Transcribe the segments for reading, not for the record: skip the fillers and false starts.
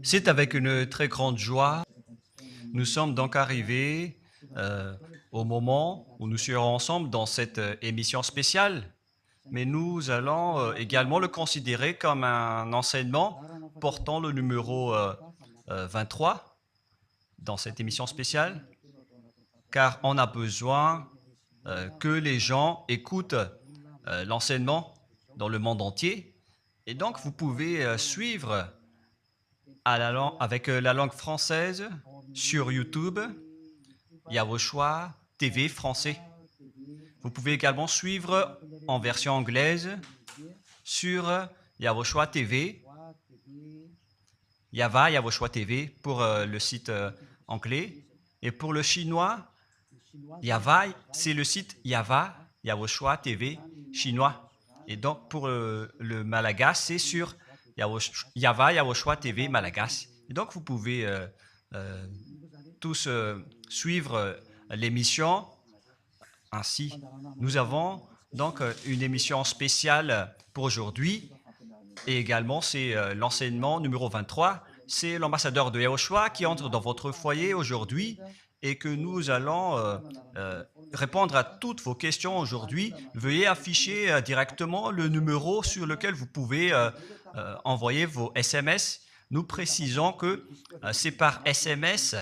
C'est avec une très grande joie. Nous sommes donc arrivés au moment où nous serons ensemble dans cette émission spéciale, mais nous allons également le considérer comme un enseignement portant le numéro 23 dans cette émission spéciale, car on a besoin que les gens écoutent l'enseignement dans le monde entier. Et donc, vous pouvez suivre avec la langue française sur YouTube, Yawoshua TV français. Vous pouvez également suivre en version anglaise sur Yawoshua TV, Yawoshua TV pour le site anglais. Et pour le chinois, Yava, c'est le site Yawoshua TV chinois. Et donc pour le malagas, c'est sur Yawoshua TV malagas. Et donc vous pouvez tous suivre l'émission ainsi. Nous avons donc une émission spéciale pour aujourd'hui et également c'est l'enseignement numéro 23. C'est l'ambassadeur de Yawoshua qui entre dans votre foyer aujourd'hui et que nous allons répondre à toutes vos questions aujourd'hui. Veuillez afficher directement le numéro sur lequel vous pouvez envoyer vos SMS. Nous précisons que c'est par SMS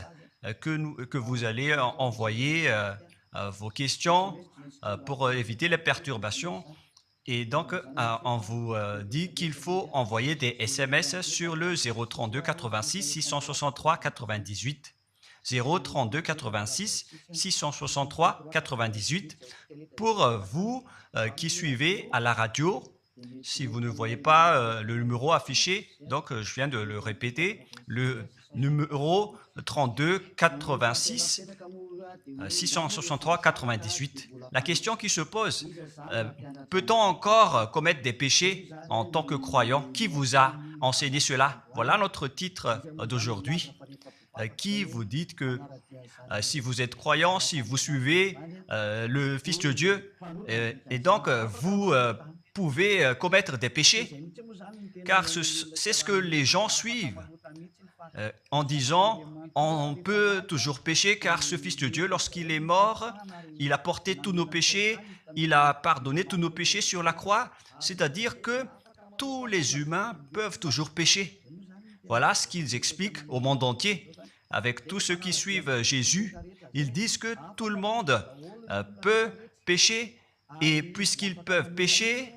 que vous allez envoyer vos questions pour éviter les perturbations. Et donc, on vous dit qu'il faut envoyer des SMS sur le 032 86 663 98. 032 86 663 98 pour vous qui suivez à la radio. Si vous ne voyez pas le numéro affiché, donc je viens de le répéter, le numéro 32 86 663 98. La question qui se pose, peut-on encore commettre des péchés en tant que croyant? Qui vous a enseigné cela? Voilà notre titre d'aujourd'hui. Qui vous dites que si vous êtes croyant, si vous suivez le Fils de Dieu, et donc vous pouvez commettre des péchés, car c'est ce que les gens suivent en disant on peut toujours pécher car ce Fils de Dieu, lorsqu'il est mort, il a porté tous nos péchés, il a pardonné tous nos péchés sur la croix, c'est-à-dire que tous les humains peuvent toujours pécher. Voilà ce qu'ils expliquent au monde entier. Avec tous ceux qui suivent Jésus, ils disent que tout le monde peut pécher et puisqu'ils peuvent pécher,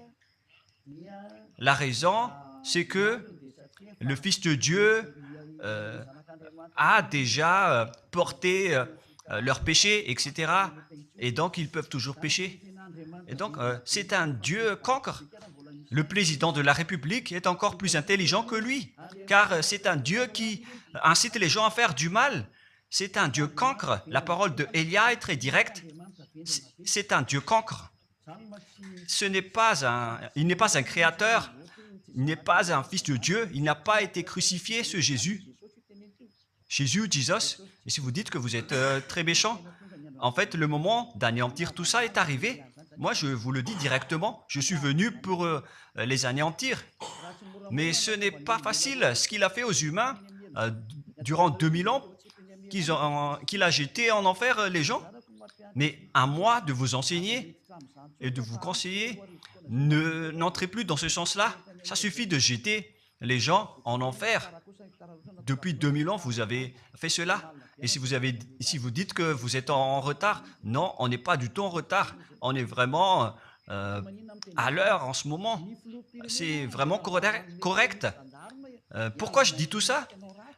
la raison, c'est que le Fils de Dieu a déjà porté leurs péchés, etc. Et donc, ils peuvent toujours pécher. Et donc, c'est un Dieu cancre. Le président de la République est encore plus intelligent que lui, car c'est un Dieu qui incite les gens à faire du mal. C'est un Dieu cancre. La parole de Élia est très directe. C'est un Dieu cancre. Il n'est pas un créateur, il n'est pas un fils de Dieu, il n'a pas été crucifié, ce Jésus. Jesus. Et si vous dites que vous êtes très méchant, en fait, le moment d'anéantir tout ça est arrivé. Moi, je vous le dis directement, je suis venu pour les anéantir. Mais ce n'est pas facile ce qu'il a fait aux humains durant 2000 ans, qu'il a jeté en enfer les gens. Mais à moi de vous enseigner et de vous conseiller, n'entrez plus dans ce sens-là. Ça suffit de jeter les gens en enfer. Depuis 2000 ans, vous avez fait cela. Et si vous dites que vous êtes en retard, non, on n'est pas du tout en retard. On est vraiment à l'heure en ce moment. C'est vraiment correct. Pourquoi je dis tout ça?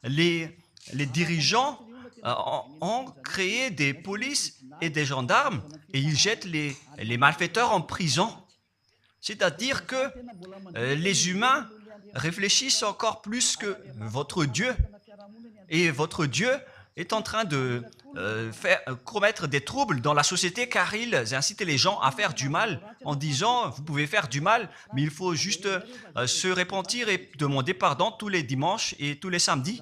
Les dirigeants ont créé des polices et des gendarmes et ils jettent les malfaiteurs en prison. C'est-à-dire que les humains réfléchissent encore plus que votre Dieu. Et votre Dieu est en train de commettre des troubles dans la société car ils incitent les gens à faire du mal en disant vous pouvez faire du mal mais il faut juste se repentir et demander pardon tous les dimanches et tous les samedis.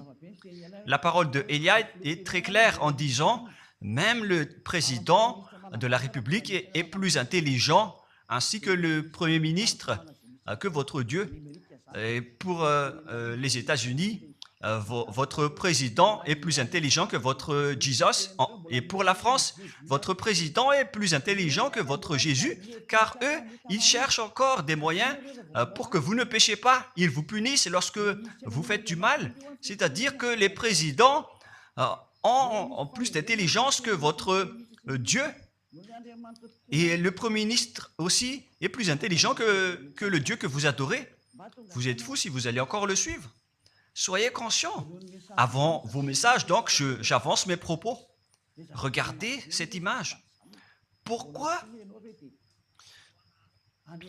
La parole de Élia est très claire en disant même le président de la République est plus intelligent ainsi que le Premier ministre que votre Dieu. Et pour les États-Unis, votre président est plus intelligent que votre Jesus. Et pour la France, votre président est plus intelligent que votre Jésus, car eux, ils cherchent encore des moyens pour que vous ne péchiez pas. Ils vous punissent lorsque vous faites du mal. C'est-à-dire que les présidents ont plus d'intelligence que votre Dieu. Et le Premier ministre aussi est plus intelligent que le Dieu que vous adorez. Vous êtes fous si vous allez encore le suivre. Soyez conscients. Avant vos messages, donc, j'avance mes propos. Regardez cette image. Pourquoi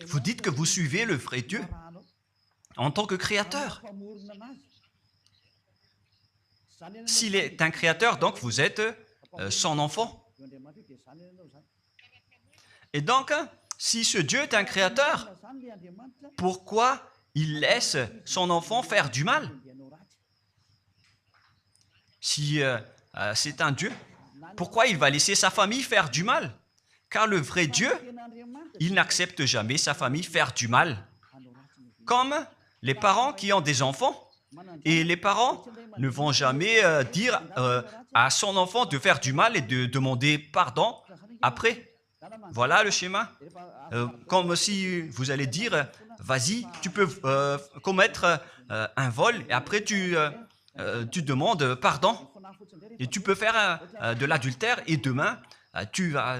vous dites que vous suivez le vrai Dieu en tant que créateur? S'il est un créateur, donc vous êtes son enfant. Et donc, si ce Dieu est un créateur, pourquoi il laisse son enfant faire du mal? Si c'est un Dieu, pourquoi il va laisser sa famille faire du mal? Car le vrai Dieu, il n'accepte jamais sa famille faire du mal. Comme les parents qui ont des enfants, et les parents ne vont jamais dire à son enfant de faire du mal et de demander pardon après. Voilà le schéma. Comme si vous allez dire, vas-y, tu peux commettre un vol et après tu demandes pardon. Et tu peux faire de l'adultère et demain, tu vas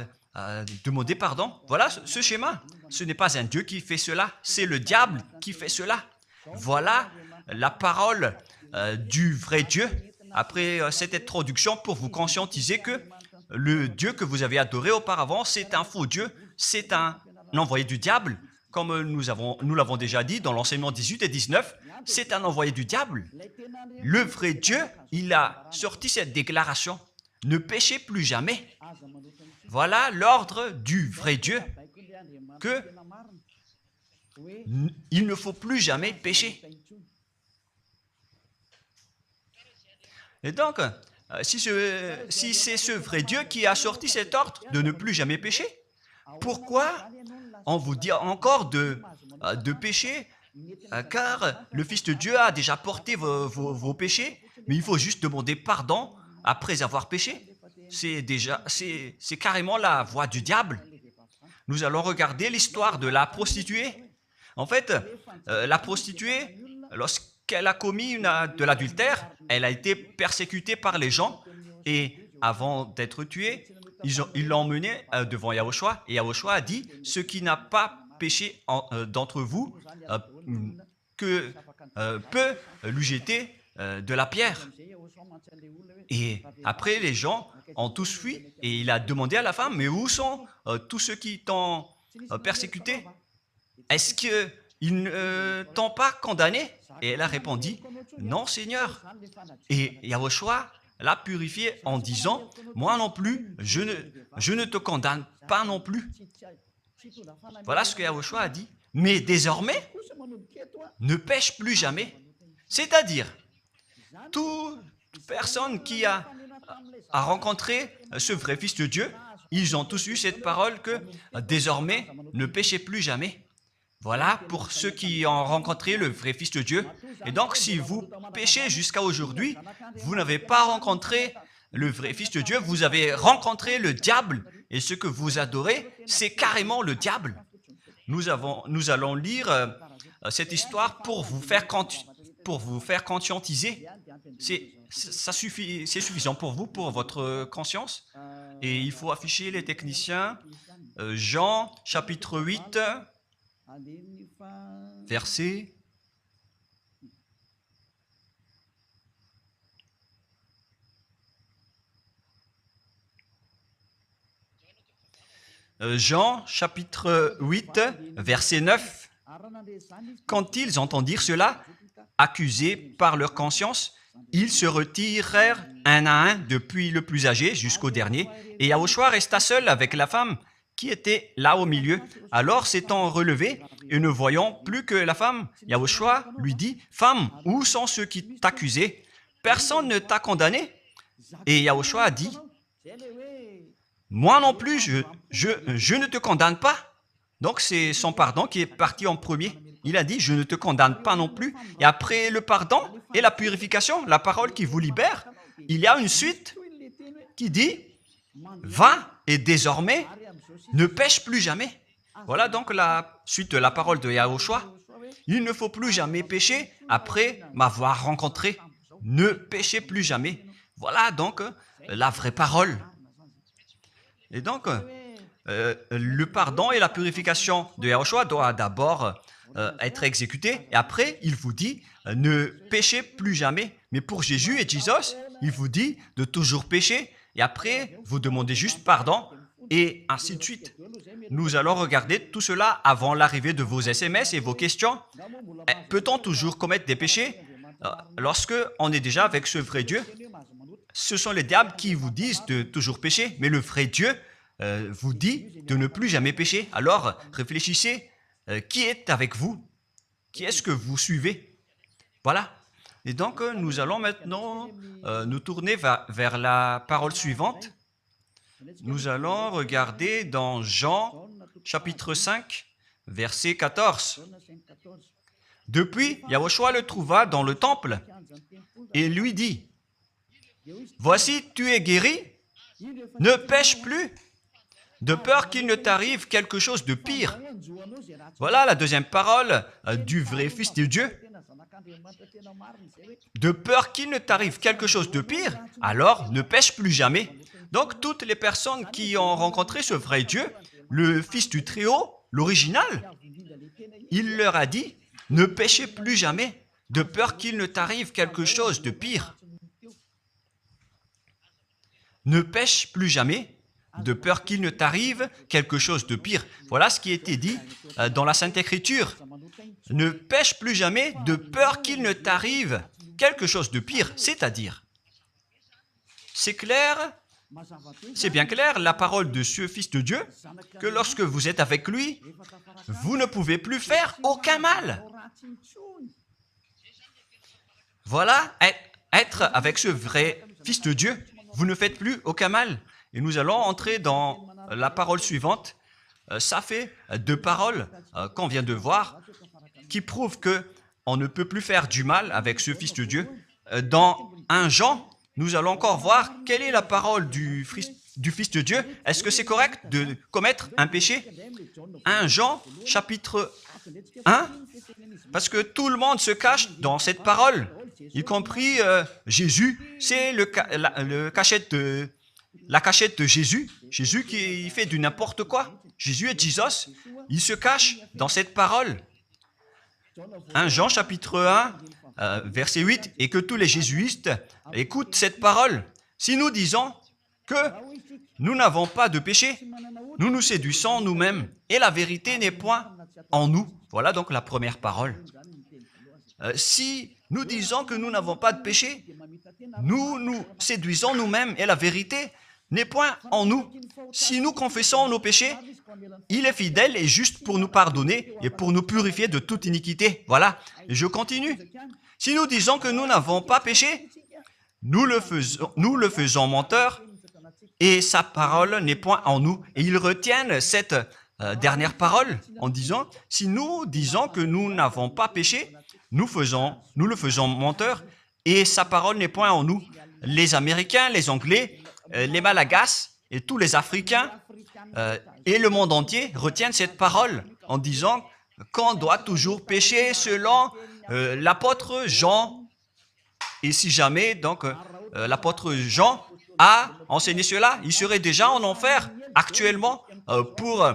demander pardon. Voilà ce schéma. Ce n'est pas un Dieu qui fait cela, c'est le diable qui fait cela. Voilà la parole du vrai Dieu. Après cette introduction, pour vous conscientiser que le Dieu que vous avez adoré auparavant, c'est un faux Dieu, c'est un envoyé du diable. Comme nous l'avons déjà dit dans l'enseignement 18 et 19, c'est un envoyé du diable. Le vrai Dieu, il a sorti cette déclaration. Ne péchez plus jamais. Voilà l'ordre du vrai Dieu, que il ne faut plus jamais pécher. Et donc, si c'est ce vrai Dieu qui a sorti cet ordre de ne plus jamais pécher, pourquoi on vous dit encore de pécher? Car le Fils de Dieu a déjà porté vos péchés, mais il faut juste demander pardon après avoir péché. C'est carrément la voie du diable. Nous allons regarder l'histoire de la prostituée. En fait, la prostituée, lorsqu'elle a commis de l'adultère, elle a été persécutée par les gens et avant d'être tuée, ils l'ont emmenée devant Yahushua et Yahushua a dit « Ce qui n'a pas péché d'entre vous peut lui jeter de la pierre. » Et après, les gens ont tous fui et il a demandé à la femme « Mais où sont tous ceux qui t'ont persécuté? Est-ce qu'ils ne t'ont pas condamné ?» Et elle a répondu « Non, Seigneur. » Et Yahushua l'a purifié en disant « Moi non plus, je ne te condamne pas non plus. » Voilà ce que Yahushua a dit. Mais désormais, ne pêche plus jamais. C'est-à-dire, toute personne qui a rencontré ce vrai Fils de Dieu, ils ont tous eu cette parole que désormais, ne péchez plus jamais. Voilà pour ceux qui ont rencontré le vrai Fils de Dieu. Et donc, si vous péchez jusqu'à aujourd'hui, vous n'avez pas rencontré le vrai Fils de Dieu, vous avez rencontré le diable. Et ce que vous adorez, c'est carrément le diable. Nous allons lire cette histoire pour vous faire conscientiser. C'est suffisant pour vous, pour votre conscience. Et il faut afficher les techniciens. Jean, chapitre 8, verset... Jean, chapitre 8, verset 9. Quand ils entendirent cela, accusés par leur conscience, ils se retirèrent un à un depuis le plus âgé jusqu'au dernier, et Yahushua resta seul avec la femme qui était là au milieu. Alors s'étant relevé et ne voyant plus que la femme, Yahushua lui dit, « Femme, où sont ceux qui t'accusaient? Personne ne t'a condamné ?» Et Yahushua a dit, « Moi non plus, je ne te condamne pas. » Donc c'est son pardon qui est parti en premier. il a dit, je ne te condamne pas non plus. Et après le pardon et la purification, la parole qui vous libère, il y a une suite qui dit, va et désormais, ne pêche plus jamais. Voilà donc la suite de la parole de Yahushua. Il ne faut plus jamais pécher après m'avoir rencontré. Ne péchez plus jamais. Voilà donc la vraie parole. Et donc, le pardon et la purification de Yahushua doivent d'abord être exécutés. Et après, il vous dit, ne péchez plus jamais. Mais pour Jésus et Jesus, il vous dit de toujours pécher. Et après, vous demandez juste pardon. Et ainsi de suite. Nous allons regarder tout cela avant l'arrivée de vos SMS et vos questions. Peut-on toujours commettre des péchés lorsque on est déjà avec ce vrai Dieu? Ce sont les diables qui vous disent de toujours pécher, mais le vrai Dieu vous dit de ne plus jamais pécher. Alors, réfléchissez, qui est avec vous? Qui est-ce que vous suivez? Voilà. Et donc, nous allons maintenant nous tourner vers la parole suivante. Nous allons regarder dans Jean, chapitre 5, verset 14. Depuis, Yahushua le trouva dans le temple et lui dit, « Voici, tu es guéri, ne pêche plus, de peur qu'il ne t'arrive quelque chose de pire. » Voilà la deuxième parole du vrai Fils de Dieu. De peur qu'il ne t'arrive quelque chose de pire, alors ne pêche plus jamais. Donc, toutes les personnes qui ont rencontré ce vrai Dieu, le Fils du Très-Haut, l'original, il leur a dit, ne péchez plus jamais, de peur qu'il ne t'arrive quelque chose de pire. Ne pêche plus jamais, de peur qu'il ne t'arrive quelque chose de pire. Voilà ce qui a été dit dans la Sainte Écriture. Ne pêche plus jamais, de peur qu'il ne t'arrive quelque chose de pire. C'est-à-dire, c'est clair. C'est bien clair, la parole de ce Fils de Dieu, que lorsque vous êtes avec lui, vous ne pouvez plus faire aucun mal. Voilà, être avec ce vrai Fils de Dieu, vous ne faites plus aucun mal. Et nous allons entrer dans la parole suivante. Ça fait deux paroles qu'on vient de voir, qui prouvent qu'on ne peut plus faire du mal avec ce Fils de Dieu. Dans 1 Jean, nous allons encore voir quelle est la parole du Fils de Dieu. Est-ce que c'est correct de commettre un péché? 1 Jean, chapitre 1, parce que tout le monde se cache dans cette parole, y compris Jésus. C'est la cachette de Jésus. Jésus qui fait du n'importe quoi. Jésus et Jesus, ils se cachent dans cette parole. 1 Jean, chapitre 1, verset 8, et que tous les jésuites écoutent cette parole. Si nous disons que nous n'avons pas de péché, nous nous séduisons nous-mêmes et la vérité n'est point en nous. Voilà donc la première parole. Si nous disons que nous n'avons pas de péché, nous nous séduisons nous-mêmes et la vérité n'est point en nous. Si nous confessons nos péchés, il est fidèle et juste pour nous pardonner et pour nous purifier de toute iniquité. Voilà, et je continue. Si nous disons que nous n'avons pas péché, nous le faisons menteur et sa parole n'est point en nous. Et ils retiennent cette dernière parole en disant, si nous disons que nous n'avons pas péché, nous le faisons menteur et sa parole n'est point en nous. Les Américains, les Anglais, les Malagasy et tous les Africains et le monde entier retiennent cette parole en disant qu'on doit toujours pécher selon l'apôtre Jean. Et si jamais donc l'apôtre Jean a enseigné cela, il serait déjà en enfer actuellement pour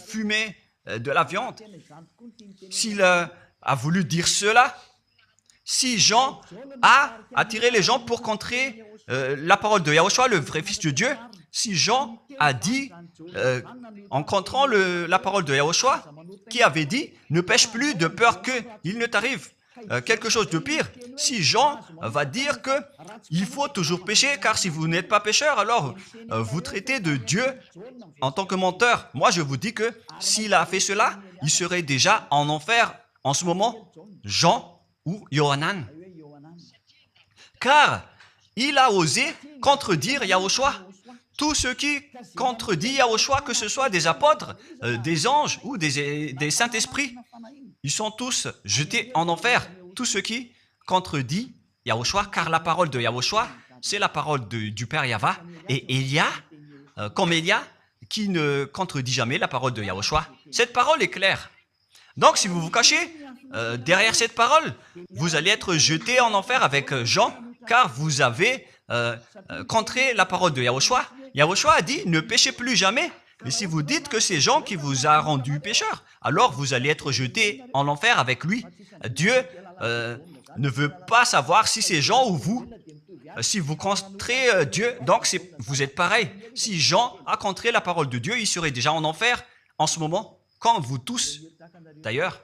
fumer de la viande. S'il a voulu dire cela, si Jean a attiré les gens pour contrer la parole de Yahushua, le vrai Fils de Dieu, si Jean a dit, en contrant la parole de Yahushua, qui avait dit, ne pêche plus de peur qu'il ne t'arrive quelque chose de pire. Si Jean va dire qu'il faut toujours pécher, car si vous n'êtes pas pécheur, alors vous traitez de Dieu en tant que menteur. Moi, je vous dis que s'il a fait cela, il serait déjà en enfer en ce moment, Jean ou Yohanan. Car il a osé contredire Yahushua. Tout ce qui contredit Yahushua, que ce soit des apôtres, des anges ou des saints-esprits, ils sont tous jetés en enfer. Tous ceux qui contredisent Yahushua, car la parole de Yahushua, c'est la parole du Père Yahva. Et Élia, comme Élia, qui ne contredit jamais la parole de Yahushua. Cette parole est claire. Donc, si vous vous cachez derrière cette parole, vous allez être jeté en enfer avec Jean, car vous avez contré la parole de Yahushua. Yahushua a dit, ne péchez plus jamais. Mais si vous dites que c'est Jean qui vous a rendu pécheur, alors vous allez être jeté en enfer avec lui. Dieu ne veut pas savoir si c'est Jean ou vous. Si vous contrez Dieu, donc vous êtes pareil. Si Jean a contré la parole de Dieu, il serait déjà en enfer en ce moment, comme vous tous d'ailleurs.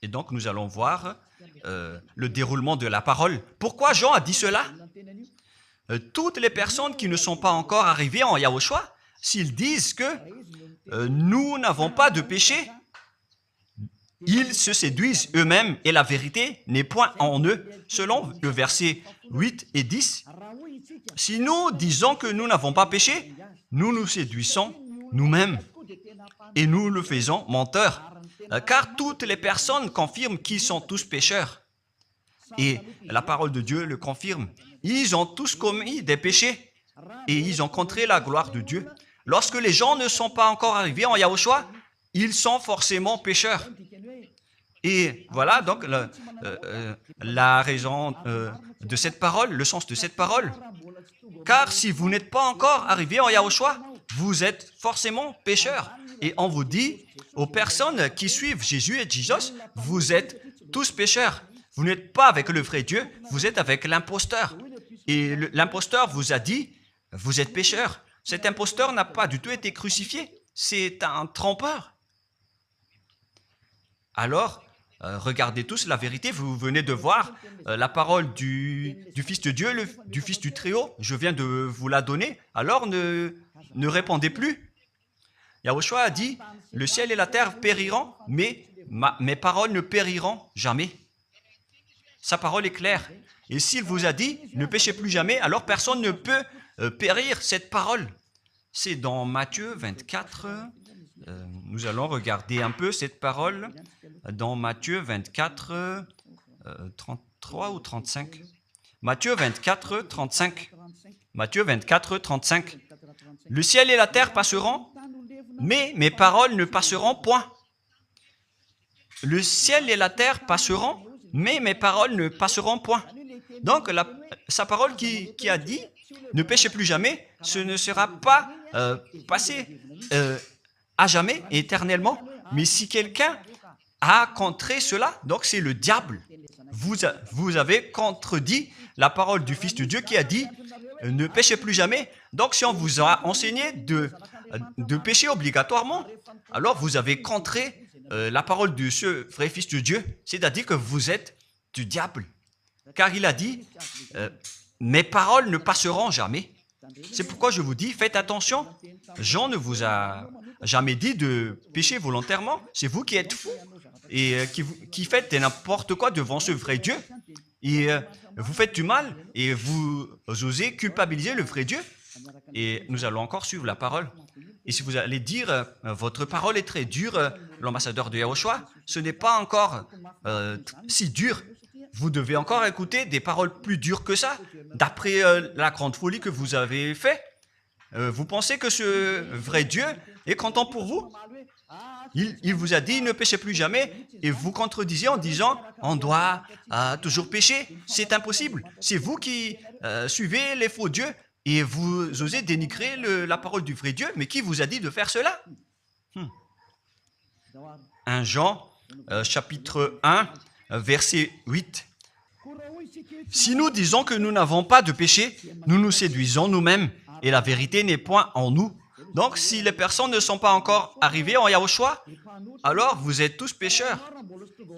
Et donc nous allons voir le déroulement de la parole. Pourquoi Jean a dit cela? Toutes les personnes qui ne sont pas encore arrivées en Yahushua, s'ils disent que nous n'avons pas de péché, ils se séduisent eux-mêmes et la vérité n'est point en eux. Selon le verset 8 et 10, si nous disons que nous n'avons pas péché, nous nous séduisons nous-mêmes et nous le faisons menteur. Car toutes les personnes confirment qu'ils sont tous pécheurs. Et la parole de Dieu le confirme. Ils ont tous commis des péchés et ils ont contré la gloire de Dieu. Lorsque les gens ne sont pas encore arrivés en Yahushua, ils sont forcément pécheurs. Et voilà donc la raison de cette parole, le sens de cette parole. Car si vous n'êtes pas encore arrivé en Yahushua, vous êtes forcément pécheurs. Et on vous dit aux personnes qui suivent Jésus et Jesus, vous êtes tous pécheurs. Vous n'êtes pas avec le vrai Dieu, vous êtes avec l'imposteur. Et l'imposteur vous a dit, vous êtes pécheurs. Cet imposteur n'a pas du tout été crucifié. C'est un trompeur. Alors, regardez tous la vérité. Vous venez de voir la parole du Fils de Dieu, du Fils du Très-Haut. Je viens de vous la donner. Alors, ne répondez plus. Yahushua a dit, le ciel et la terre périront, mais mes paroles ne périront jamais. Sa parole est claire. Et s'il vous a dit, ne péchez plus jamais, alors personne ne peut périr cette parole. C'est dans Matthieu 24. Nous allons regarder un peu cette parole dans Matthieu 24, 33 ou 35. Matthieu 24, 35. Matthieu 24, 35. Le ciel et la terre passeront, mais mes paroles ne passeront point. Le ciel et la terre passeront, mais mes paroles ne passeront point. Donc, sa parole qui a dit, ne péchez plus jamais, ce ne sera pas passé à jamais, éternellement. Mais si quelqu'un a contré cela, donc c'est le diable. Vous avez contredit la parole du Fils de Dieu qui a dit, ne péchez plus jamais. Donc, si on vous a enseigné de pécher obligatoirement, alors vous avez contré la parole de ce vrai Fils de Dieu, c'est-à-dire que vous êtes du diable. Car il a dit, mes paroles ne passeront jamais. C'est pourquoi je vous dis, faites attention. Jean ne vous a jamais dit de pécher volontairement. C'est vous qui êtes fous et qui faites n'importe quoi devant ce vrai Dieu. Et vous faites du mal et vous osez culpabiliser le vrai Dieu. Et nous allons encore suivre la parole. Et si vous allez dire, votre parole est très dure, l'ambassadeur de Yahushua, ce n'est pas encore si dur. Vous devez encore écouter des paroles plus dures que ça, d'après la grande folie que vous avez faite. Vous pensez que ce vrai Dieu est content pour vous? Il vous a dit, ne péchez plus jamais, et vous contredisez en disant, on doit toujours pécher. C'est impossible. C'est vous qui suivez les faux dieux, et vous osez dénigrer la parole du vrai Dieu. Mais qui vous a dit de faire cela? 1 Jean, chapitre 1, verset 8. Si nous disons que nous n'avons pas de péché, nous nous séduisons nous-mêmes et la vérité n'est point en nous. Donc, si les personnes ne sont pas encore arrivées en Yahushua, alors vous êtes tous pécheurs.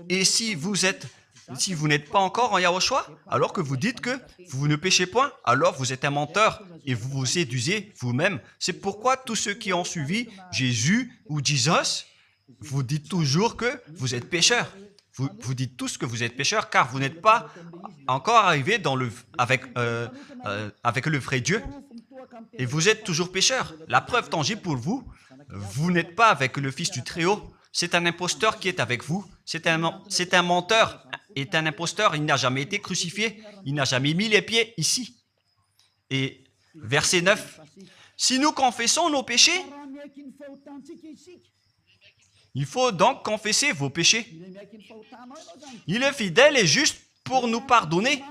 Et si vous n'êtes pas encore en Yahushua, alors que vous dites que vous ne péchez point, alors vous êtes un menteur et vous vous séduisez vous-même. C'est pourquoi tous ceux qui ont suivi Jésus ou Jesus, vous dites toujours que vous êtes pécheurs. Vous dites tous que vous êtes pécheurs car vous n'êtes pas encore arrivés avec le vrai Dieu. Et vous êtes toujours pécheurs. La preuve tangible pour vous, vous n'êtes pas avec le Fils du Très-Haut. c'est un imposteur qui est avec vous. C'est un menteur, est un imposteur. Il n'a jamais été crucifié. Il n'a jamais mis les pieds ici. Et verset 9. Si nous confessons nos péchés, il faut donc confesser vos péchés. Il est fidèle et juste pour nous pardonner.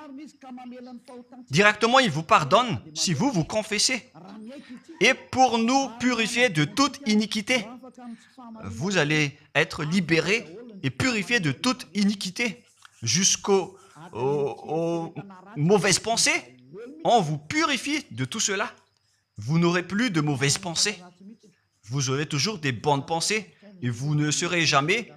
Directement, il vous pardonne si vous vous confessez. Et pour nous purifier de toute iniquité. Vous allez être libérés et purifiés de toute iniquité. Jusqu'aux mauvaises pensées. On vous purifie de tout cela. Vous n'aurez plus de mauvaises pensées. Vous aurez toujours des bonnes pensées et vous ne serez jamais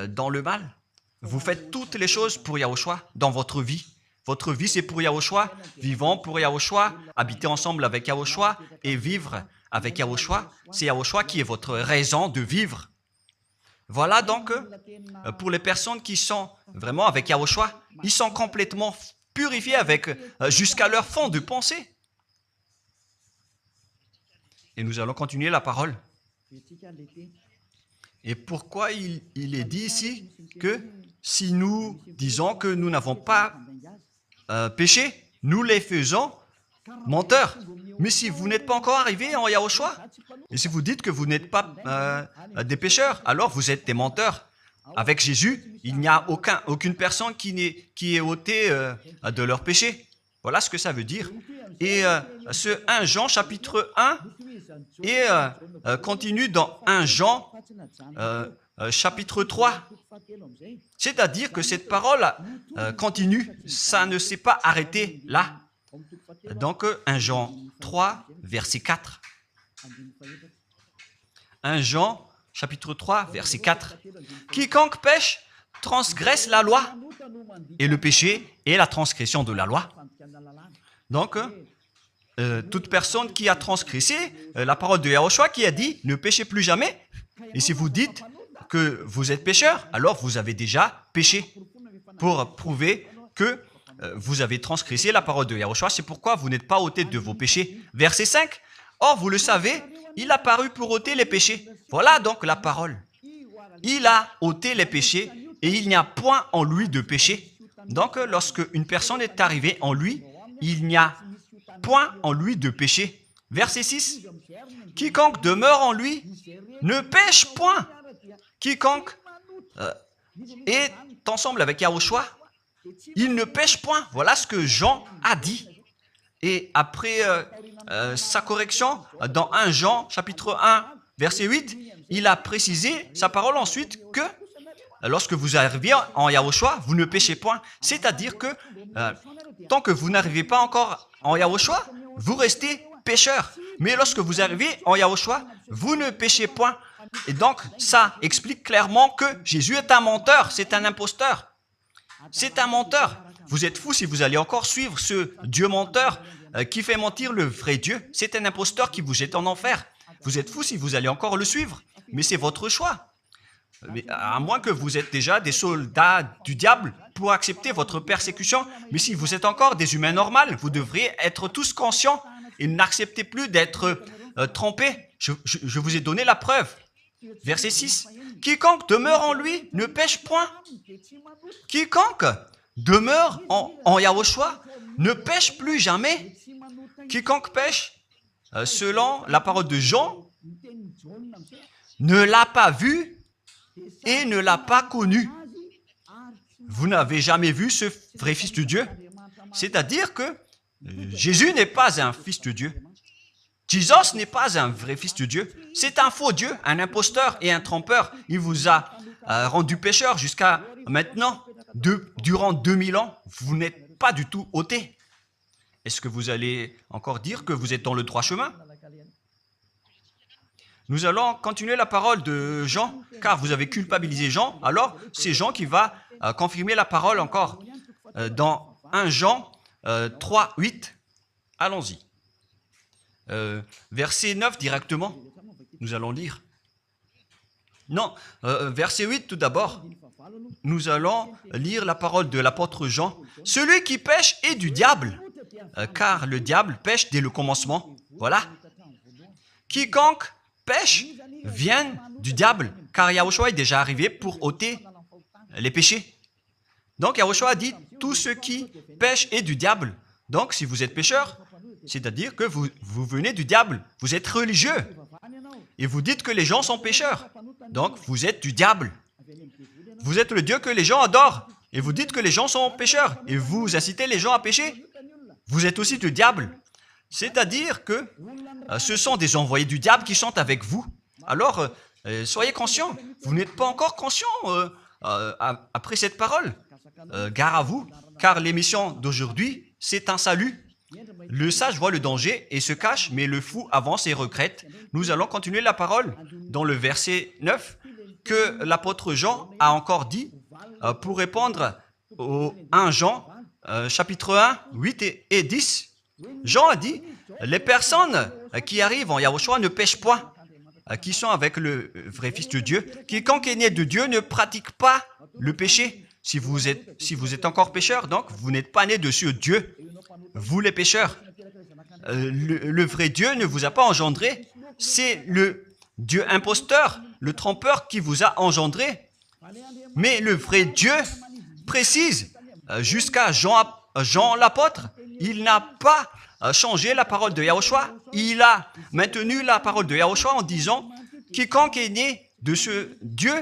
dans le mal. Vous faites toutes les choses pour Yahushua dans votre vie. Votre vie, c'est pour Yahushua, vivant pour Yahushua, habiter ensemble avec Yahushua et vivre avec Yahushua. C'est Yahushua qui est votre raison de vivre. Voilà donc, pour les personnes qui sont vraiment avec Yahushua, ils sont complètement purifiés avec jusqu'à leur fond de pensée. Et nous allons continuer la parole. Et pourquoi il est dit ici que si nous disons que nous n'avons pas péché, nous les faisons menteurs. Mais si vous n'êtes pas encore arrivé en Yahushua, et si vous dites que vous n'êtes pas des pécheurs, alors vous êtes des menteurs. Avec Jésus, il n'y a aucune personne qui est ôtée de leur péché. Voilà ce que ça veut dire. Et ce 1 Jean chapitre 1 et continue dans 1 Jean chapitre 3. C'est-à-dire que cette parole continue, ça ne s'est pas arrêté là. Donc 1 Jean 3, verset 4. 1 Jean chapitre 3, verset 4. Quiconque pêche transgresse la loi, et le péché est la transgression de la loi. Donc, toute personne qui a transgressé la parole de Yahushua qui a dit « Ne péchez plus jamais ». Et si vous dites que vous êtes pécheur, alors vous avez déjà péché pour prouver que vous avez transgressé la parole de Yahushua. C'est pourquoi vous n'êtes pas ôté de vos péchés. Verset 5. Or, vous le savez, il a paru pour ôter les péchés. Voilà donc la parole. Il a ôté les péchés et il n'y a point en lui de péché. Donc, lorsque une personne est arrivée en lui, il n'y a point en lui de péché. Verset 6. Quiconque demeure en lui ne pêche point. Quiconque est ensemble avec Yahushua, il ne pêche point. Voilà ce que Jean a dit. Et après sa correction, dans 1 Jean, chapitre 1, verset 8, il a précisé sa parole ensuite que lorsque vous arrivez en Yahushua, vous ne péchez point. C'est-à-dire que tant que vous n'arrivez pas encore en Yahushua, vous restez pécheur. Mais lorsque vous arrivez en Yahushua, vous ne péchez point. Et donc, ça explique clairement que Jésus est un menteur, c'est un imposteur. C'est un menteur. Vous êtes fous si vous allez encore suivre ce Dieu menteur qui fait mentir le vrai Dieu. C'est un imposteur qui vous jette en enfer. Vous êtes fous si vous allez encore le suivre. Mais c'est votre choix. Mais à moins que vous êtes déjà des soldats du diable pour accepter votre persécution. Mais si vous êtes encore des humains normaux, vous devriez être tous conscients et n'acceptez plus d'être trompés. Je vous ai donné la preuve. Verset 6. Quiconque demeure en lui ne pêche point. Quiconque demeure en Yahushua ne pêche plus jamais. Quiconque pêche, selon la parole de Jean, ne l'a pas vu et ne l'a pas connu. Vous n'avez jamais vu ce vrai Fils de Dieu. C'est-à-dire que Jésus n'est pas un Fils de Dieu. Jésus n'est pas un vrai Fils de Dieu. C'est un faux Dieu, un imposteur et un trompeur. Il vous a rendu pécheur jusqu'à maintenant. Durant 2000 ans, vous n'êtes pas du tout ôté. Est-ce que vous allez encore dire que vous êtes dans le droit chemin? Nous allons continuer la parole de Jean, car vous avez culpabilisé Jean. Alors, c'est Jean qui va confirmer la parole encore. Dans 1 Jean 3, 8, allons-y. Verset 9 directement, nous allons lire. Non, verset 8 tout d'abord. Nous allons lire la parole de l'apôtre Jean. Celui qui pêche est du diable, car le diable pêche dès le commencement. Voilà. Quiconque pêche vient du diable, car Yahushua est déjà arrivé pour ôter les péchés. Donc Yahushua a dit, tout ce qui pêche est du diable. Donc si vous êtes pécheur, c'est-à-dire que vous venez du diable, vous êtes religieux. Et vous dites que les gens sont pécheurs. Donc vous êtes du diable. Vous êtes le Dieu que les gens adorent. Et vous dites que les gens sont pécheurs. Et vous incitez les gens à pécher. Vous êtes aussi du diable. C'est-à-dire que ce sont des envoyés du diable qui sont avec vous. Alors, soyez conscients. Vous n'êtes pas encore conscients après cette parole. Gare à vous, car l'émission d'aujourd'hui, c'est un salut. Le sage voit le danger et se cache, mais le fou avance et regrette. Nous allons continuer la parole dans le verset 9 que l'apôtre Jean a encore dit pour répondre au 1 Jean, chapitre 1, 8 et 10. Jean a dit, les personnes qui arrivent en Yahushua ne pêchent point, qui sont avec le vrai Fils de Dieu. Quiconque est né de Dieu ne pratique pas le péché. Si vous êtes encore pécheur, donc vous n'êtes pas né de ce Dieu. Vous les pécheurs. Le vrai Dieu ne vous a pas engendré. C'est le Dieu imposteur, le trompeur qui vous a engendré. Mais le vrai Dieu précise, jusqu'à Jean l'apôtre, il n'a pas changé la parole de Yahushua. Il a maintenu la parole de Yahushua en disant, quiconque est né de ce Dieu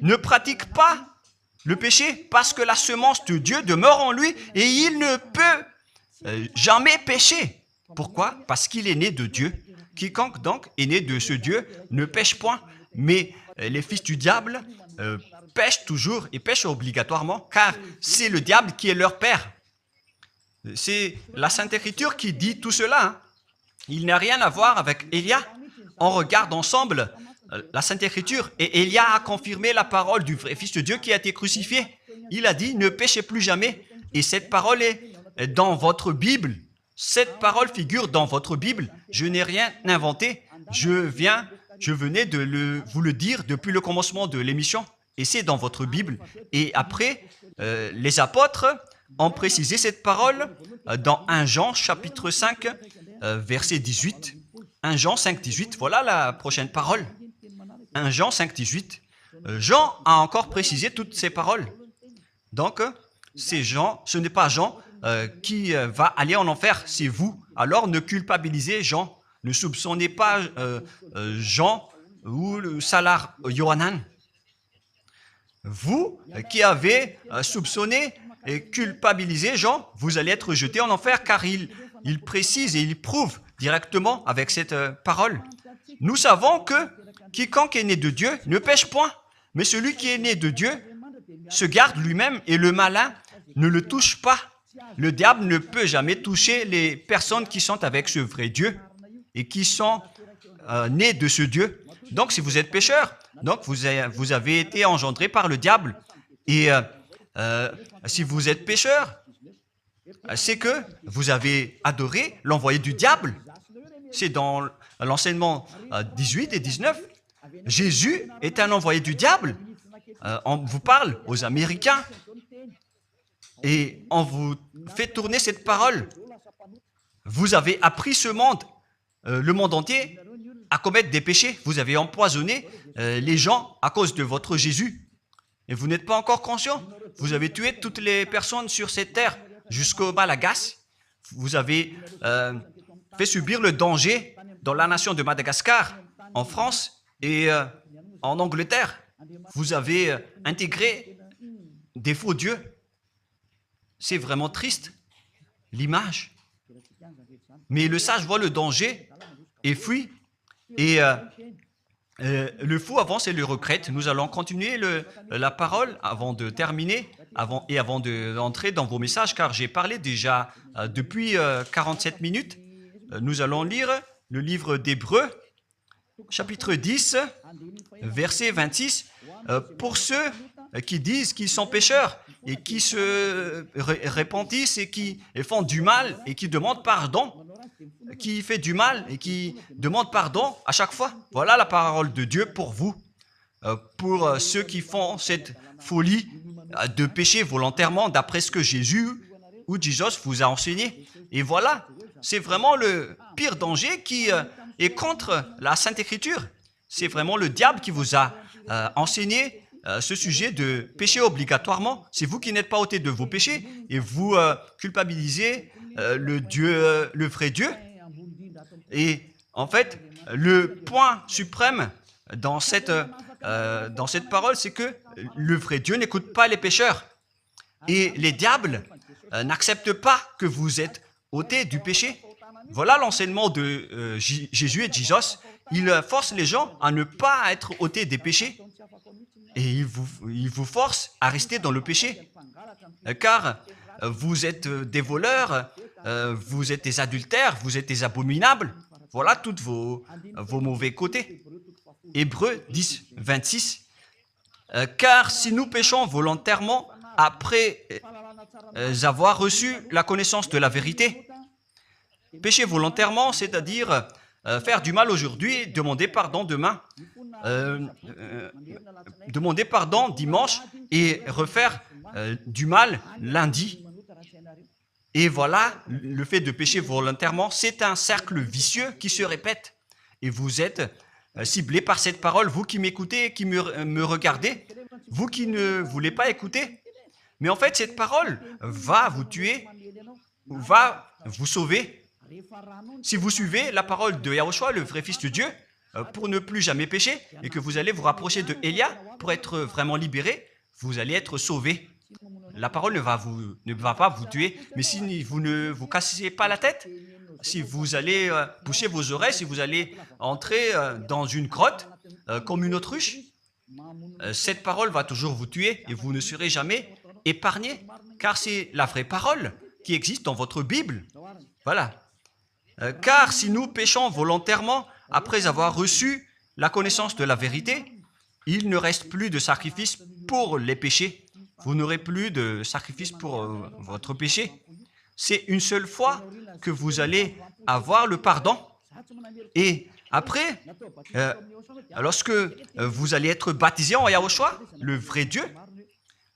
ne pratique pas le péché parce que la semence de Dieu demeure en lui et il ne peut jamais pécher. Pourquoi? Parce qu'il est né de Dieu. Quiconque donc est né de ce Dieu ne pêche point. Mais les fils du diable pêchent toujours et pêchent obligatoirement car c'est le diable qui est leur père. C'est la Sainte Écriture qui dit tout cela. Hein. Il n'a rien à voir avec Élia. On regarde ensemble la Sainte Écriture et Élia a confirmé la parole du vrai Fils de Dieu qui a été crucifié. Il a dit, ne péchez plus jamais. Et cette parole est dans votre Bible. Cette parole figure dans votre Bible. Je n'ai rien inventé. Je venais de vous le dire depuis le commencement de l'émission. Et c'est dans votre Bible. Et après, les apôtres ont précisé cette parole dans 1 Jean chapitre 5, verset 18. 1 Jean 5, 18, voilà la prochaine parole. 1 Jean 5, 18. Jean a encore précisé toutes ces paroles. Donc, c'est Jean, ce n'est pas Jean qui va aller en enfer, c'est vous. Alors, ne culpabilisez Jean. Ne soupçonnez pas Jean ou le Salar Yohanan. Vous qui avez soupçonné et culpabilisé Jean, vous allez être jeté en enfer car il précise et il prouve directement avec cette parole. Nous savons que quiconque est né de Dieu ne pêche point, mais celui qui est né de Dieu se garde lui-même et le malin ne le touche pas. Le diable ne peut jamais toucher les personnes qui sont avec ce vrai Dieu et qui sont nées de ce Dieu. Donc, si vous êtes pécheur, donc vous avez été engendré par le diable. Et si vous êtes pécheur, c'est que vous avez adoré l'envoyé du diable. C'est dans l'enseignement 18 et 19. Jésus est un envoyé du diable. On vous parle aux Américains et on vous fait tourner cette parole. Vous avez appris ce monde, le monde entier, à commettre des péchés. Vous avez empoisonné les gens à cause de votre Jésus. Et vous n'êtes pas encore conscient. Vous avez tué toutes les personnes sur cette terre jusqu'au Malagasy. Vous avez fait subir le danger dans la nation de Madagascar, en France et en Angleterre. Vous avez intégré des faux dieux. C'est vraiment triste, l'image. Mais le sage voit le danger et fuit. Et le fou avance et le regrette. Nous allons continuer la parole avant de terminer avant d'entrer dans vos messages, car j'ai parlé déjà depuis 47 minutes. Nous allons lire le livre d'Hébreux, chapitre 10, verset 26. Pour ceux qui disent qu'ils sont pécheurs et qui se repentissent et qui font du mal et qui demandent pardon, qui fait du mal et qui demande pardon à chaque fois. Voilà la parole de Dieu pour vous, pour ceux qui font cette folie de pécher volontairement d'après ce que Jésus ou Jesus vous a enseigné. Et voilà, c'est vraiment le pire danger qui est contre la Sainte Écriture. c'est vraiment le diable qui vous a enseigné ce sujet de péché obligatoirement. C'est vous qui n'êtes pas ôté de vos péchés et vous culpabilisez le vrai Dieu. Et en fait, le point suprême dans cette parole, c'est que le vrai Dieu n'écoute pas les pécheurs. Et les diables n'acceptent pas que vous êtes ôtés du péché. Voilà l'enseignement de Jésus et de Jesus. Il force les gens à ne pas être ôtés des péchés. Et il vous force à rester dans le péché. Car vous êtes des voleurs, vous êtes des adultères, vous êtes des abominables. Voilà tous vos mauvais côtés. Hébreux 10, 26. Car si nous péchons volontairement après avoir reçu la connaissance de la vérité, pécher volontairement, c'est-à-dire faire du mal aujourd'hui, demander pardon demain, demander pardon dimanche et refaire du mal lundi. Et voilà, le fait de pécher volontairement, c'est un cercle vicieux qui se répète. Et vous êtes ciblé par cette parole, vous qui m'écoutez, qui me regardez, vous qui ne voulez pas écouter. Mais en fait, cette parole va vous tuer, va vous sauver. Si vous suivez la parole de Yahushua, le vrai Fils de Dieu, pour ne plus jamais pécher, et que vous allez vous rapprocher de Élia pour être vraiment libéré, vous allez être sauvé. La parole ne va pas vous tuer, mais si vous ne vous cassez pas la tête, si vous allez boucher vos oreilles, si vous allez entrer dans une grotte comme une autruche, cette parole va toujours vous tuer et vous ne serez jamais épargné, car c'est la vraie parole qui existe dans votre Bible. Voilà. Car si nous péchons volontairement après avoir reçu la connaissance de la vérité, il ne reste plus de sacrifice pour les péchés. Vous n'aurez plus de sacrifice pour votre péché. C'est une seule fois que vous allez avoir le pardon. Et après, lorsque vous allez être baptisé en Yahushua, le vrai Dieu,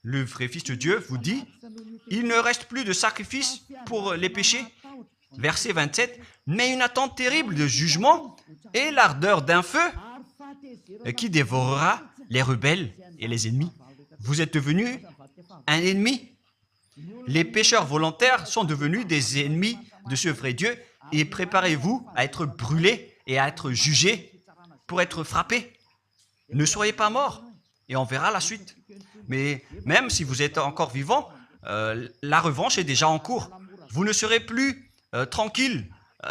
le vrai Fils de Dieu vous dit, il ne reste plus de sacrifice pour les péchés. Verset 27, mais une attente terrible de jugement et l'ardeur d'un feu qui dévorera les rebelles et les ennemis. Vous êtes devenu un ennemi. Les pécheurs volontaires sont devenus des ennemis de ce vrai Dieu et préparez-vous à être brûlés et à être jugés pour être frappés. Ne soyez pas morts et on verra la suite. Mais même si vous êtes encore vivant, la revanche est déjà en cours. Vous ne serez plus tranquille.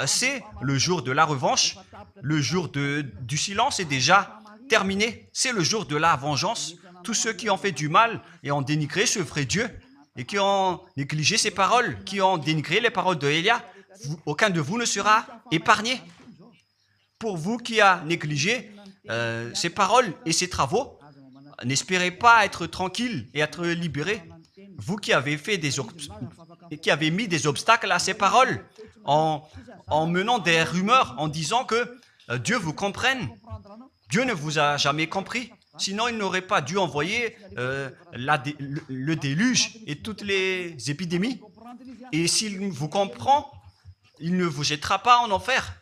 C'est le jour de la revanche. Le jour du silence est déjà terminé. C'est le jour de la vengeance. Tous ceux qui ont fait du mal et ont dénigré ce vrai Dieu et qui ont négligé ses paroles, qui ont dénigré les paroles de Élia, aucun de vous ne sera épargné. Pour vous qui a négligé ses paroles et ses travaux, n'espérez pas être tranquille et être libéré. Vous qui avez mis des obstacles à ces paroles en menant des rumeurs, en disant que Dieu vous comprenne. Dieu ne vous a jamais compris. Sinon, il n'aurait pas dû envoyer le déluge et toutes les épidémies. Et s'il vous comprend, il ne vous jettera pas en enfer.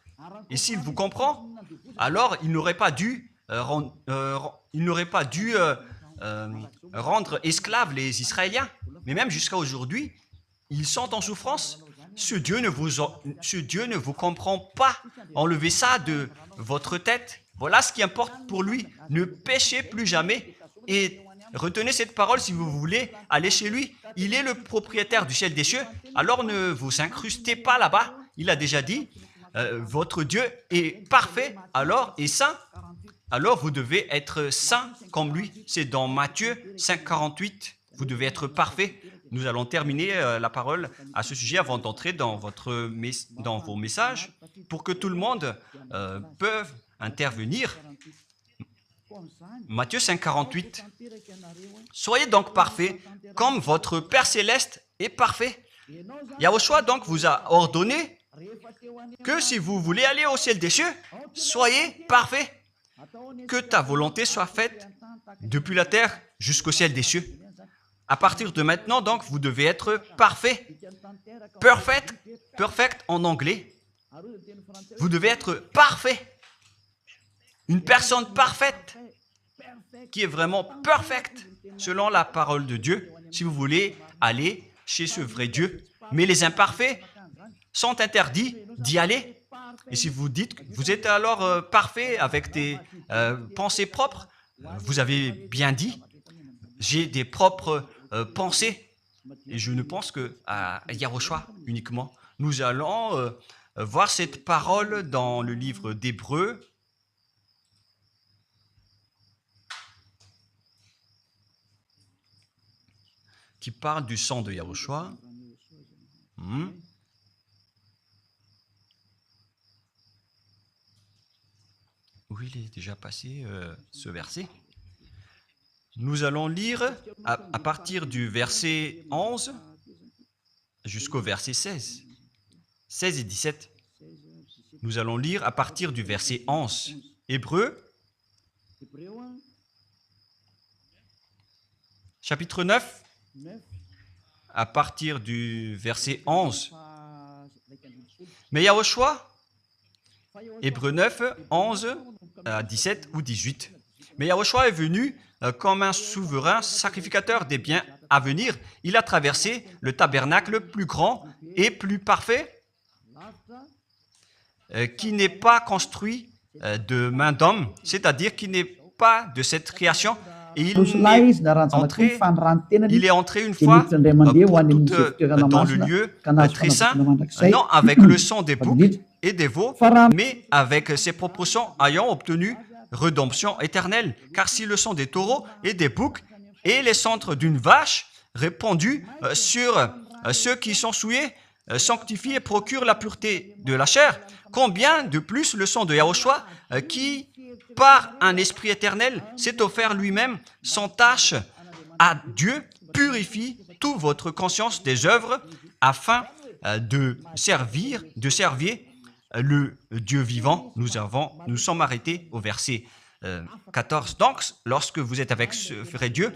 Et s'il vous comprend, alors il n'aurait pas dû rendre esclaves les Israéliens. Mais même jusqu'à aujourd'hui, ils sont en souffrance. Ce Dieu ne vous comprend pas. Enlevez ça de votre tête. Voilà ce qui importe pour lui. Ne péchez plus jamais et retenez cette parole si vous voulez aller chez lui. Il est le propriétaire du ciel des cieux. Alors ne vous incrustez pas là-bas. Il a déjà dit, votre Dieu est parfait alors et saint. Alors vous devez être saint comme lui. C'est dans Matthieu 5, 48. Vous devez être parfait. Nous allons terminer la parole à ce sujet avant d'entrer dans vos messages pour que tout le monde peut intervenir. Matthieu 5, 48. Soyez donc parfaits comme votre Père Céleste est parfait. Yahushua donc vous a ordonné que si vous voulez aller au ciel des cieux, soyez parfaits. Que ta volonté soit faite depuis la terre jusqu'au ciel des cieux. À partir de maintenant, donc, vous devez être parfait. Perfect en anglais. Vous devez être parfait. une personne parfaite, qui est vraiment parfaite selon la parole de Dieu, si vous voulez aller chez ce vrai Dieu. Mais les imparfaits sont interdits d'y aller. Et si vous dites que vous êtes alors parfait avec des pensées propres, vous avez bien dit, j'ai des propres pensées. Et je ne pense qu'à Yahushua uniquement. Nous allons voir cette parole dans le livre d'Hébreux. Qui parle du sang de Yahushua. Où il est déjà passé ce verset. Nous allons lire à partir du verset 11 jusqu'au verset 16. 16 et 17. Nous allons lire à partir du verset 11. Hébreux, chapitre 9, à partir du verset 11. Mais Yahushua, Hébreux 9, 11 à 17 ou 18. Mais Yahushua est venu comme un souverain sacrificateur des biens à venir. Il a traversé le tabernacle plus grand et plus parfait, qui n'est pas construit de main d'homme, c'est-à-dire qui n'est pas de cette création. Et il est entré une fois pour toutes dans le lieu très saint, non avec le sang des boucs et des veaux, mais avec ses propres sangs ayant obtenu rédemption éternelle. Car si le sang des taureaux et des boucs et les cendres d'une vache répandus sur ceux qui sont souillés sanctifient et procurent la pureté de la chair, combien de plus le sang de Yahushua qui, par un esprit éternel, s'est offert lui-même sans tâche à Dieu, purifie toute votre conscience des œuvres afin de servir le Dieu vivant. Nous sommes arrêtés au verset 14. Donc, lorsque vous êtes avec ce vrai Dieu,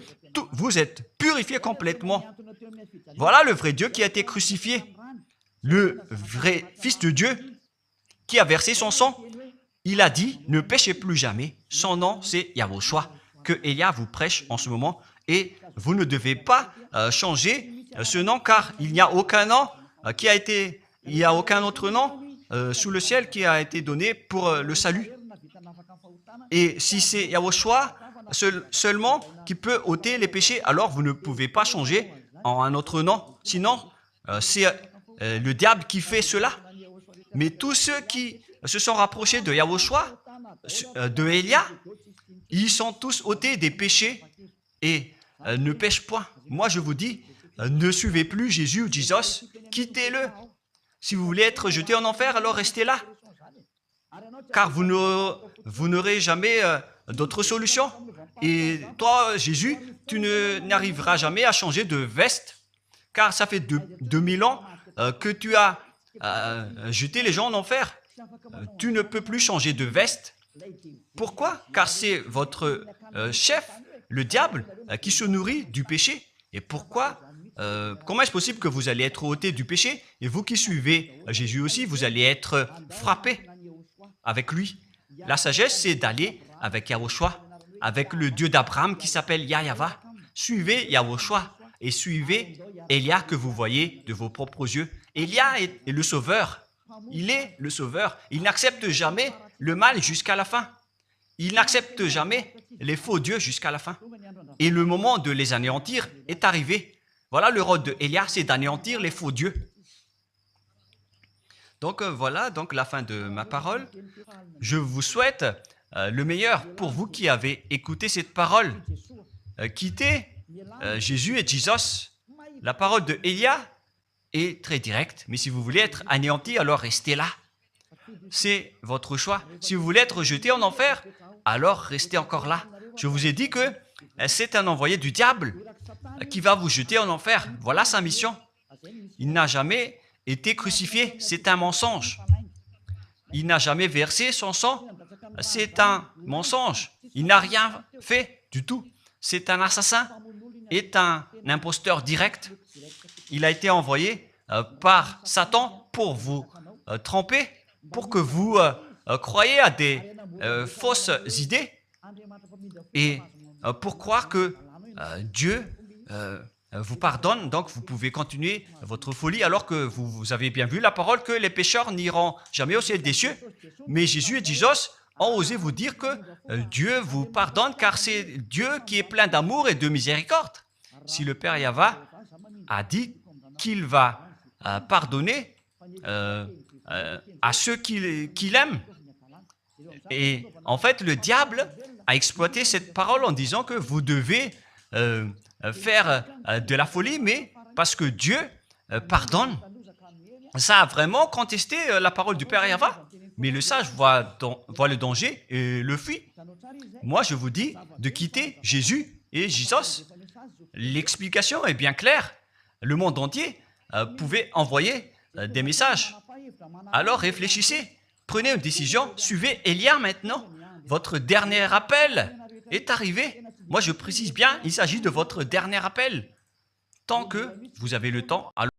vous êtes purifiés complètement. Voilà le vrai Dieu qui a été crucifié. Le vrai Fils de Dieu qui a versé son sang. Il a dit, ne péchez plus jamais. Son nom, c'est Yahushua, que Elia vous prêche en ce moment. Et vous ne devez pas changer ce nom, car il n'y a aucun nom il n'y a aucun autre nom sous le ciel qui a été donné pour le salut. Et si c'est Yahushua seulement qui peut ôter les péchés, alors vous ne pouvez pas changer en un autre nom. Sinon, c'est le diable qui fait cela. Mais tous ceux qui se sont rapprochés de Yahushua, de Elia, ils sont tous ôtés des péchés et ne pêchent point. Moi, je vous dis, ne suivez plus Jésus ou Jesus, quittez-le. Si vous voulez être jeté en enfer, alors restez là. Car vous n'aurez jamais d'autre solution. Et toi, Jésus, tu n'arriveras jamais à changer de veste, car ça fait 2000 ans que tu as jeté les gens en enfer. Tu ne peux plus changer de veste. Pourquoi? Car c'est votre chef, le diable, qui se nourrit du péché. Et pourquoi? Comment est-ce possible que vous allez être ôté du péché? Et vous qui suivez Jésus aussi, vous allez être frappé avec lui. La sagesse, c'est d'aller avec Yahushua, avec le Dieu d'Abraham qui s'appelle Yahweh. Suivez Yahushua et suivez Elia que vous voyez de vos propres yeux. Elia est le sauveur. Il est le sauveur. Il n'accepte jamais le mal jusqu'à la fin. Il n'accepte jamais les faux dieux jusqu'à la fin. Et le moment de les anéantir est arrivé. Voilà le rôle de Elia, c'est d'anéantir les faux dieux. Donc voilà donc la fin de ma parole. Je vous souhaite le meilleur pour vous qui avez écouté cette parole. Quittez Jésus et Jesus. La parole de Elia est très directe, mais si vous voulez être anéanti, alors restez là. C'est votre choix. Si vous voulez être jeté en enfer, alors restez encore là. Je vous ai dit que c'est un envoyé du diable qui va vous jeter en enfer. Voilà sa mission. Il n'a jamais été crucifié. C'est un mensonge. Il n'a jamais versé son sang. C'est un mensonge. Il n'a rien fait du tout. C'est un assassin. Est un imposteur direct. Il a été envoyé par Satan pour vous tromper, pour que vous croyez à des fausses idées et pour croire que Dieu vous pardonne, donc vous pouvez continuer votre folie alors que vous avez bien vu la parole que les pécheurs n'iront jamais au ciel des cieux. Mais Jésus et Jesus ont osé vous dire que Dieu vous pardonne car c'est Dieu qui est plein d'amour et de miséricorde. Si le Père Yahva a dit qu'il va pardonner à ceux qu'il aime, et en fait le diable a exploité cette parole en disant que vous devez faire de la folie, mais parce que Dieu pardonne. Ça a vraiment contesté la parole du Père Yahva. Mais le sage voit le danger et le fuit. Moi, je vous dis de quitter Jésus et Jesus. L'explication est bien claire. Le monde entier pouvait envoyer des messages. Alors réfléchissez, prenez une décision, suivez Élia maintenant. Votre dernier appel est arrivé. Moi, je précise bien, il s'agit de votre dernier appel. Tant que vous avez le temps, alors